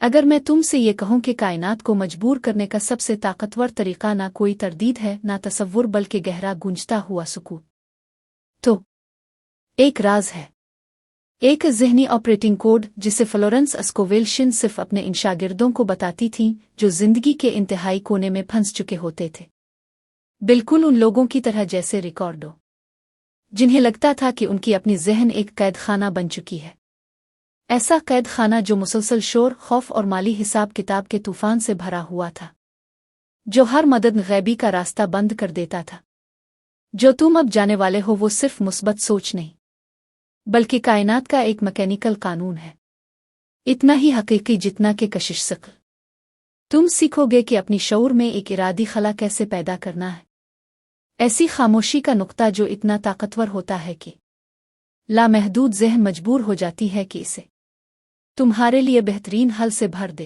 अगर मैं तुमसे ये कहूं कि कायनात को मजबूर करने का सबसे ताकतवर तरीका ना कोई तरदीद है ना तसव्वुर बल्कि गहरा गूंजता हुआ सुकून, तो एक राज है, एक ज़हनी ऑपरेटिंग कोड जिसे फ्लोरेंस स्कोवेल सिर्फ अपने इन शागिर्दों को बताती थीं जो जिंदगी के इंतहाई कोने में फंस चुके होते थे, बिल्कुल उन लोगों की तरह जैसे रिकॉर्डो, जिन्हें लगता था कि उनकी अपनी ज़हन एक कैद खाना बन चुकी है। ऐसा कैद खाना जो मुसलसल शोर, खौफ और माली हिसाब किताब के तूफान से भरा हुआ था, जो हर मदद गैबी का रास्ता बंद कर देता था। जो तुम अब जाने वाले हो वो सिर्फ मुस्बत सोच नहीं, बल्कि कायनात का एक मैकेनिकल कानून है, इतना ही हकीकी जितना कि कशिश सक़्ल। तुम सीखोगे कि अपनी शऊर में एक इरादी खला कैसे पैदा करना है, ऐसी खामोशी का नुक्ता जो इतना ताकतवर होता है कि लामहदूद ज़हन मजबूर हो जाती है कि इसे तुम्हारे लिए बेहतरीन हल से भर दे,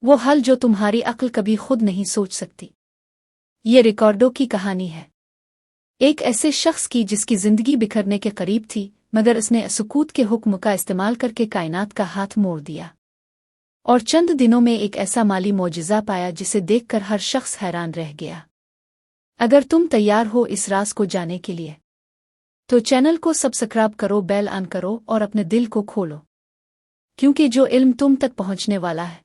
वो हल जो तुम्हारी अक्ल कभी खुद नहीं सोच सकती। ये रिकॉर्डो की कहानी है, एक ऐसे शख्स की जिसकी जिंदगी बिखरने के करीब थी, मगर उसने सुकूत के हुक्म का इस्तेमाल करके कायनात का हाथ मोड़ दिया और चंद दिनों में एक ऐसा माली मौजिज़ा पाया जिसे देखकर हर शख्स हैरान रह गया। अगर तुम तैयार हो इस राज को जाने के लिए, तो चैनल को सब्सक्राइब करो, बेल ऑन करो और अपने दिल को खोलो, क्योंकि जो इल्म तुम तक पहुंचने वाला है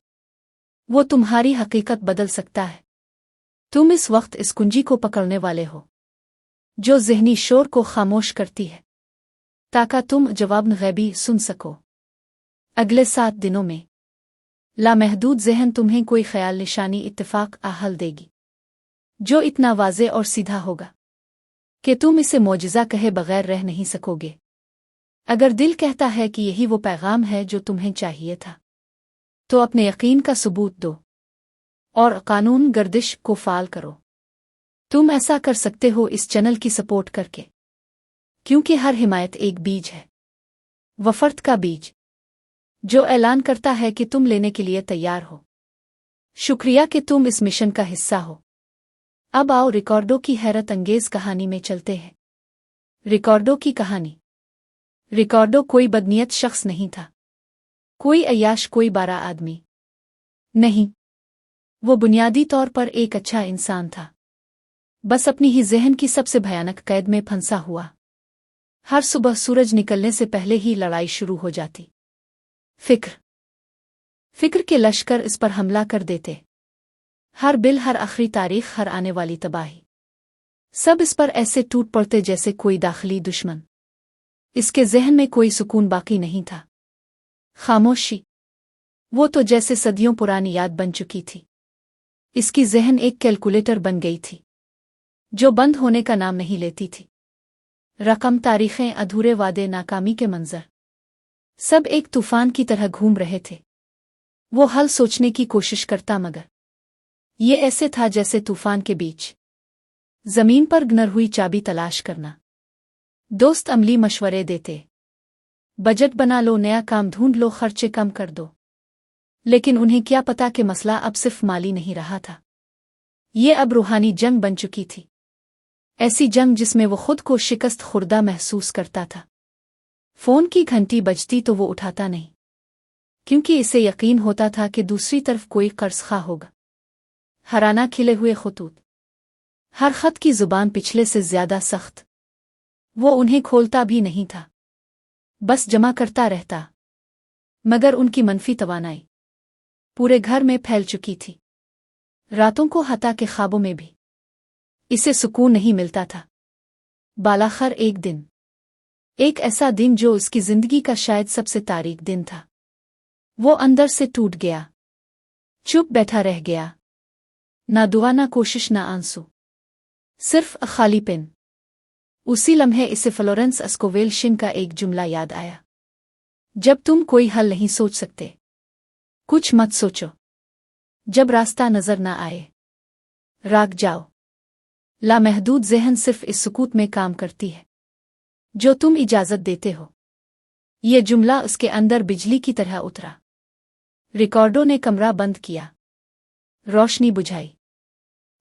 वो तुम्हारी हकीकत बदल सकता है। तुम इस वक्त इस कुंजी को पकड़ने वाले हो जो ज़हनी शोर को खामोश करती है, ताकि तुम जवाब गैबी सुन सको। अगले 7 दिनों में लामहदूद ज़हन तुम्हें कोई ख्याल, निशानी, इत्तेफाक हल देगी जो इतना वाज़े और सीधा होगा कि तुम इसे मौजिज़ा कहे बगैर रह नहीं सकोगे। अगर दिल कहता है कि यही वो पैगाम है जो तुम्हें चाहिए था, तो अपने यकीन का सबूत दो और कानून गर्दिश को फाल करो। तुम ऐसा कर सकते हो इस चैनल की सपोर्ट करके, क्योंकि हर हिमायत एक बीज है, वफ़र्त का बीज, जो ऐलान करता है कि तुम लेने के लिए तैयार हो। शुक्रिया कि तुम इस मिशन का हिस्सा हो। अब आओ रिकॉर्डो की हैरत अंगेज कहानी में चलते हैं। रिकॉर्डो की कहानी। रिकॉर्डो कोई बदनीयत शख्स नहीं था, कोई अय्याश, कोई बारा आदमी नहीं। वो बुनियादी तौर पर एक अच्छा इंसान था, बस अपनी ही ज़हन की सबसे भयानक कैद में फंसा हुआ। हर सुबह सूरज निकलने से पहले ही लड़ाई शुरू हो जाती। फिक्र के लश्कर इस पर हमला कर देते। हर बिल, हर आखिरी तारीख, हर आने वाली तबाही, सब इस पर ऐसे टूट पड़ते जैसे कोई दाखिली दुश्मन। इसके ज़हन में कोई सुकून बाकी नहीं था। खामोशी, वो तो जैसे सदियों पुरानी याद बन चुकी थी। इसकी ज़हन एक कैलकुलेटर बन गई थी जो बंद होने का नाम नहीं लेती थी। रकम, तारीखें, अधूरे वादे, नाकामी के मंजर, सब एक तूफान की तरह घूम रहे थे। वो हल सोचने की कोशिश करता, मगर ये ऐसे था जैसे तूफान के बीच जमीन पर गिनर हुई चाबी तलाश करना। दोस्त अमली मशवरे देते, बजट बना लो, नया काम ढूंढ लो, खर्चे कम कर दो, लेकिन उन्हें क्या पता कि मसला अब सिर्फ माली नहीं रहा था, ये अब रूहानी जंग बन चुकी थी। ऐसी जंग जिसमें वो खुद को शिकस्त खुर्दा महसूस करता था। फोन की घंटी बजती तो वो उठाता नहीं, क्योंकि इसे यकीन होता था कि दूसरी तरफ कोई कर्ज़खा होगा। हराना खिले हुए खतूत, हर खत की जुबान पिछले से ज्यादा सख्त। वो उन्हें खोलता भी नहीं था, बस जमा करता रहता, मगर उनकी मनफी तवानाई पूरे घर में फैल चुकी थी। रातों को हता के ख्वाबों में भी इसे सुकून नहीं मिलता था। बालाखर एक ऐसा दिन जो उसकी जिंदगी का शायद सबसे तारीक दिन था, वो अंदर से टूट गया, चुप बैठा रह गया। ना दुआ, ना कोशिश, ना आंसू, सिर्फ खाली पेन। उसी लम्हे इसे फ्लोरेंस स्कोवेल का एक जुमला याद आया, जब तुम कोई हल नहीं सोच सकते, कुछ मत सोचो। जब रास्ता नजर ना आए, राग जाओ। लामहदूद ज़हन सिर्फ इस सुकूत में काम करती है जो तुम इजाज़त देते हो। ये जुमला उसके अंदर बिजली की तरह उतरा। रिकॉर्डो ने कमरा बंद किया, रोशनी बुझाई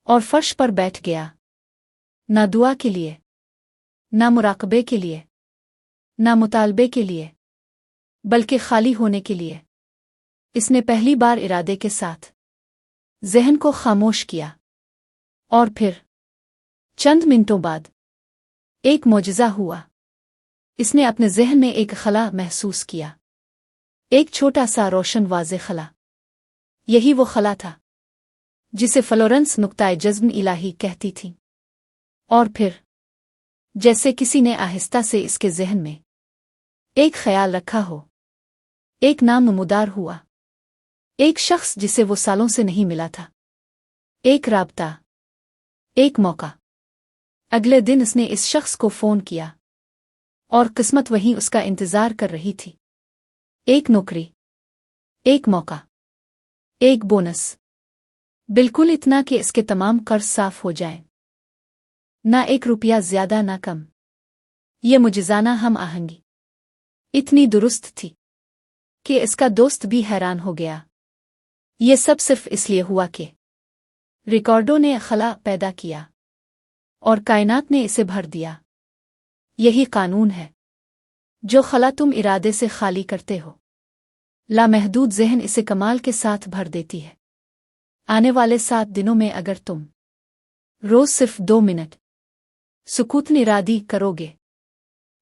और फर्श पर बैठ गया। ना दुआ के लिए, ना मुराकबे के लिए, ना मुतालबे के लिए, बल्कि खाली होने के लिए। इसने पहली बार इरादे के साथ जहन को खामोश किया और फिर चंद मिनटों बाद एक मौजज़ा हुआ। इसने अपने जहन में एक खला महसूस किया, एक छोटा सा रोशन वाज़े खला। यही वो खला था जिसे फ्लोरेंस नुक्ताए जज़्ब इलाही कहती थी। और फिर जैसे किसी ने आहिस्ता से इसके जहन में एक ख्याल रखा हो, एक नाम नमूदार हुआ, एक शख्स जिसे वो सालों से नहीं मिला था, एक राब्ता, एक मौका। अगले दिन उसने इस शख्स को फ़ोन किया और किस्मत वहीं उसका इंतज़ार कर रही थी। एक नौकरी, एक मौका, एक बोनस, बिल्कुल इतना कि इसके तमाम कर्ज साफ हो जाएं। ना एक रुपया ज़्यादा ना कम। ये मुजिज़ाना हम आहंगी इतनी दुरुस्त थी कि इसका दोस्त भी हैरान हो गया। ये सब सिर्फ इसलिए हुआ कि रिकॉर्डों ने खला पैदा किया और कायनात ने इसे भर दिया। यही कानून है, जो खला तुम इरादे से खाली करते हो, लामहदूद ज़हन इसे कमाल के साथ भर देती है। आने वाले 7 दिनों में अगर तुम रोज़ सिर्फ 2 मिनट सुकून इरादी करोगे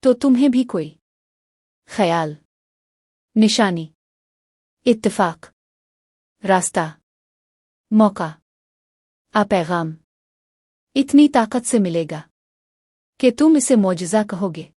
तो तुम्हें भी कोई ख्याल, निशानी, इत्तिफाक, रास्ता, मौका, पैगाम इतनी ताकत से मिलेगा कि तुम इसे मौजिज़ा कहोगे।